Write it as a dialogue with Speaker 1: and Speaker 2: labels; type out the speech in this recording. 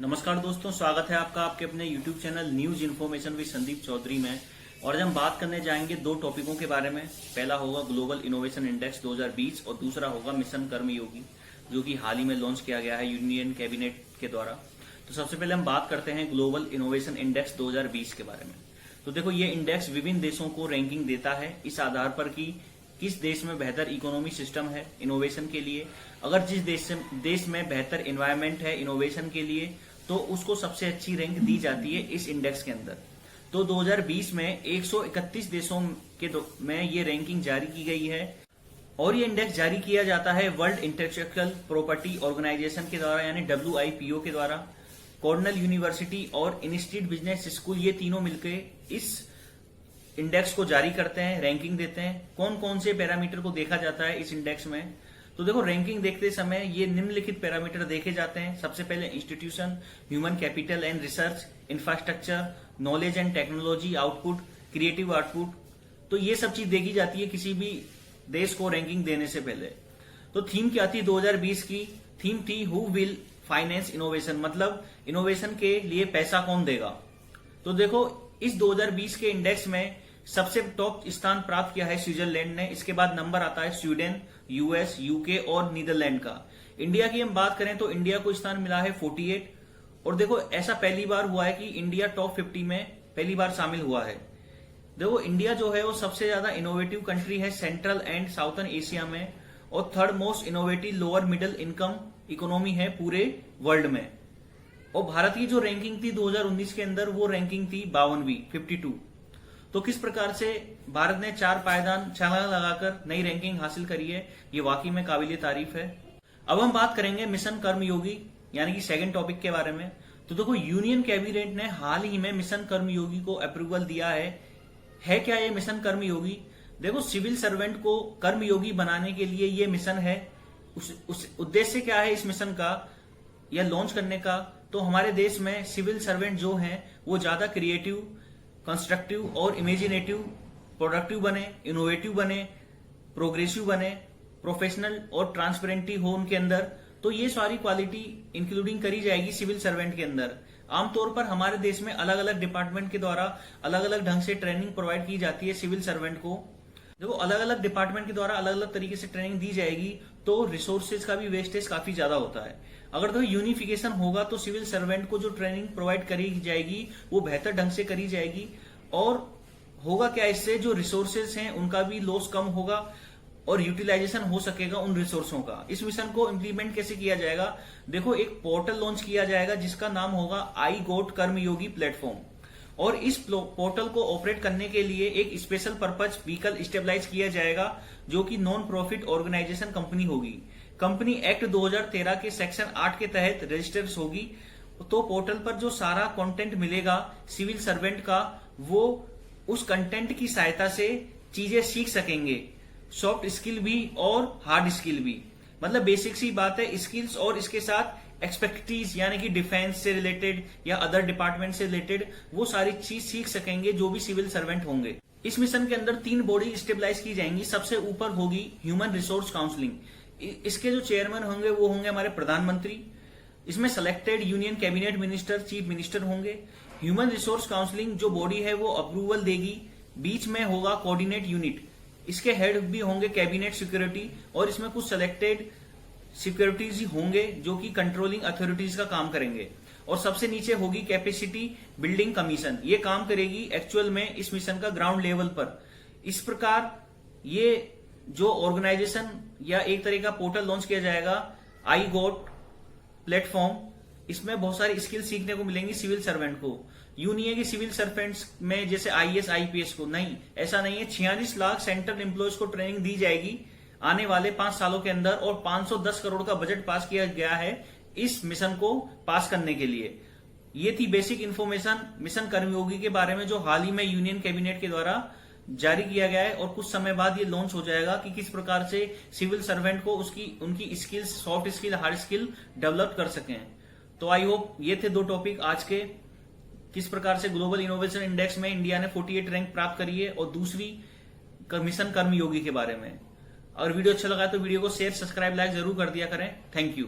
Speaker 1: नमस्कार दोस्तों, स्वागत है आपका आपके अपने YouTube channel news information with Sandeep Chaudhary में। और आज हम बात करने जाएंगे दो टॉपिकों के बारे में। पहला होगा ग्लोबल इनोवेशन इंडेक्स 2020 और दूसरा होगा मिशन कर्मयोगी, जो कि हाल ही में लॉन्च किया गया है यूनियन कैबिनेट के द्वारा। तो सबसे पहले हम बात करते हैं ग्लोबल इनोवेशन इंडेक्स 2020 के बारे में। तो देखो, ये इंडेक्स विभिन्न देशों को रैंकिंग देता है इस आधार पर कि किस देश में बेहतर इकोनॉमी सिस्टम है इनोवेशन के लिए। अगर जिस देश में बेहतर एनवायरनमेंट है इनोवेशन के लिए, तो उसको सबसे अच्छी रैंक दी जाती है इस इंडेक्स के अंदर। तो 2020 में 131 देशों में ये रैंकिंग जारी की गई है और ये इंडेक्स जारी किया जाता है वर्ल्ड इंटेलेक्चुअल प्रॉपर्टी ऑर्गेनाइजेशन के द्वारा, यानी WIPO के द्वारा। कॉर्नेल यूनिवर्सिटी और इंस्टीट्यूट बिजनेस स्कूल, ये तीनों मिलकर इस इंडेक्स को जारी करते हैं, रैंकिंग देते हैं। कौन कौन से पैरामीटर को देखा जाता है इस इंडेक्स में? तो देखो, रैंकिंग देखते समय ये निम्नलिखित पैरामीटर देखे जाते हैं। सबसे पहले institution, human capital and research, infrastructure, knowledge and technology output, creative output. तो ये सब चीज देखी जाती है किसी भी देश को रैंकिंग देने से पहले। तो थीम क्या थी 2020 की? थीम थी हु विल फाइनेंस इनोवेशन, मतलब इनोवेशन के लिए पैसा कौन देगा। तो देखो, इस 2020 के इंडेक्स में सबसे टॉप स्थान प्राप्त किया है स्विट्जरलैंड ने। इसके बाद नंबर आता है स्वीडन, US, UK और नीदरलैंड का। इंडिया की हम बात करें तो इंडिया को स्थान मिला है 48। और देखो, ऐसा पहली बार हुआ है कि इंडिया टॉप 50 में पहली बार शामिल हुआ है। देखो, इंडिया जो है वो सबसे ज्यादा इनोवेटिव कंट्री है सेंट्रल एंड साउथर्न एशिया में, और third most innovative lower middle income economy है पूरे वर्ल्ड में। और भारत की जो रैंकिंग थी 2019 के अंदर, वो रैंकिंग थी 52वीं, 52। तो किस प्रकार से भारत ने 4 पायदान छलांग लगाकर नई रैंकिंग हासिल करी है, ये वाकई में काबिले तारीफ है। अब हम बात करेंगे मिशन कर्मयोगी, यानी कि सेकंड टॉपिक के बारे में। तो देखो, यूनियन कैबिनेट ने हाल ही में मिशन कर्मयोगी को अप्रूवल दिया है क्या ये मिशन कर्मयोगी? देखो, सिविल सर्वेंट को कर्मयोगी बनाने के लिए ये मिशन है। उस उद्देश्य क्या है इस मिशन का या लॉन्च करने का? तो हमारे देश में सिविल सर्वेंट जो हैं वो ज्यादा क्रिएटिव, कंस्ट्रक्टिव और इमेजिनेटिव, प्रोडक्टिव बने, इनोवेटिव बने, प्रोग्रेसिव बने, प्रोफेशनल और ट्रांसपेरेंटी हो उनके अंदर। तो ये सारी क्वालिटी इंक्लूडिंग करी जाएगी सिविल सर्वेंट के अंदर। आमतौर पर हमारे देश में अलग अलग डिपार्टमेंट के द्वारा अलग अलग ढंग से ट्रेनिंग प्रोवाइड की जाती है सिविल सर्वेंट को। देखो, अलग अलग डिपार्टमेंट के द्वारा अलग अलग तरीके से ट्रेनिंग दी जाएगी, तो रिसोर्सेज का भी वेस्टेज काफी ज्यादा होता है। अगर तो यूनिफिकेशन होगा तो सिविल सर्वेंट को जो ट्रेनिंग प्रोवाइड करी जाएगी वो बेहतर ढंग से करी जाएगी। और होगा क्या, इससे जो रिसोर्सेज हैं उनका भी लॉस कम होगा और यूटिलाइजेशन हो सकेगा उन रिसोर्सों का। इस मिशन को इम्प्लीमेंट कैसे किया जाएगा? देखो, एक पोर्टल लॉन्च किया जाएगा जिसका नाम होगा आई गोट कर्मयोगी प्लेटफॉर्म। और इस पोर्टल को ऑपरेट करने के लिए एक स्पेशल पर्पज व्हीकल स्टेबलाइज किया जाएगा, जो कि नॉन प्रॉफिट ऑर्गेनाइजेशन कंपनी होगी। कंपनी एक्ट 2013 के सेक्शन 8 के तहत रजिस्टर होगी। तो पोर्टल पर जो सारा कंटेंट मिलेगा सिविल सर्वेंट का, वो उस कंटेंट की सहायता से चीजें सीख सकेंगे, सॉफ्ट स्किल भी और हार्ड स्किल भी। मतलब बेसिक सी बात है, स्किल्स और इसके साथ एक्सपर्टीज, यानी कि डिफेंस से रिलेटेड या अदर डिपार्टमेंट से रिलेटेड वो सारी चीज सीख सकेंगे जो भी सिविल सर्वेंट होंगे। इस मिशन के अंदर 3 बॉडी स्टेबलाइज की जाएंगी। सबसे ऊपर होगी ह्यूमन रिसोर्स काउंसलिंग। इसके जो चेयरमैन होंगे वो होंगे हमारे प्रधानमंत्री। इसमें selected union cabinet minister, chief minister होंगे। ह्यूमन रिसोर्स काउंसलिंग जो बॉडी है वो अप्रूवल देगी। बीच में होगा कोऑर्डिनेट यूनिट, इसके हेड भी होंगे कैबिनेट सिक्योरिटी, और इसमें कुछ सिलेक्टेड सिक्योरिटीज ही होंगे जो कि कंट्रोलिंग अथॉरिटीज का काम करेंगे। और सबसे नीचे होगी कैपेसिटी बिल्डिंग कमीशन, ये काम करेगी एक्चुअल में इस मिशन का ग्राउंड लेवल पर। इस प्रकार ये जो ऑर्गेनाइजेशन या एक तरह का पोर्टल लॉन्च किया जाएगा आई गोट प्लेटफॉर्म, इसमें बहुत सारी स्किल सीखने को मिलेंगी सिविल सर्वेंट को। यूं नहीं है कि सिविल सर्वेंट्स में जैसे IAS IPS को, नहीं, ऐसा नहीं है। 46 लाख सेंट्रल एम्प्लॉयज को ट्रेनिंग दी जाएगी आने वाले 5 सालों के अंदर, और 510 करोड़ का बजट पास किया गया है इस मिशन को पास करने के लिए। ये थी बेसिक इन्फॉर्मेशन मिशन कर्मयोगी के बारे में, जो हाल ही में यूनियन कैबिनेट के द्वारा जारी किया गया है। और कुछ समय बाद ये लॉन्च हो जाएगा कि किस प्रकार से सिविल सर्वेंट को उनकी skills, soft skill, hard skill develop कर सकें। तो आई होप ये थे 2 टॉपिक आज के। किस प्रकार से ग्लोबल इनोवेशन इंडेक्स में इंडिया ने 48 रैंक प्राप्त करी है, और दूसरी मिशन कर्मयोगी के बारे में। अगर वीडियो अच्छा लगा तो वीडियो को शेयर, सब्सक्राइब, लाइक जरूर कर दिया करें। Thank you.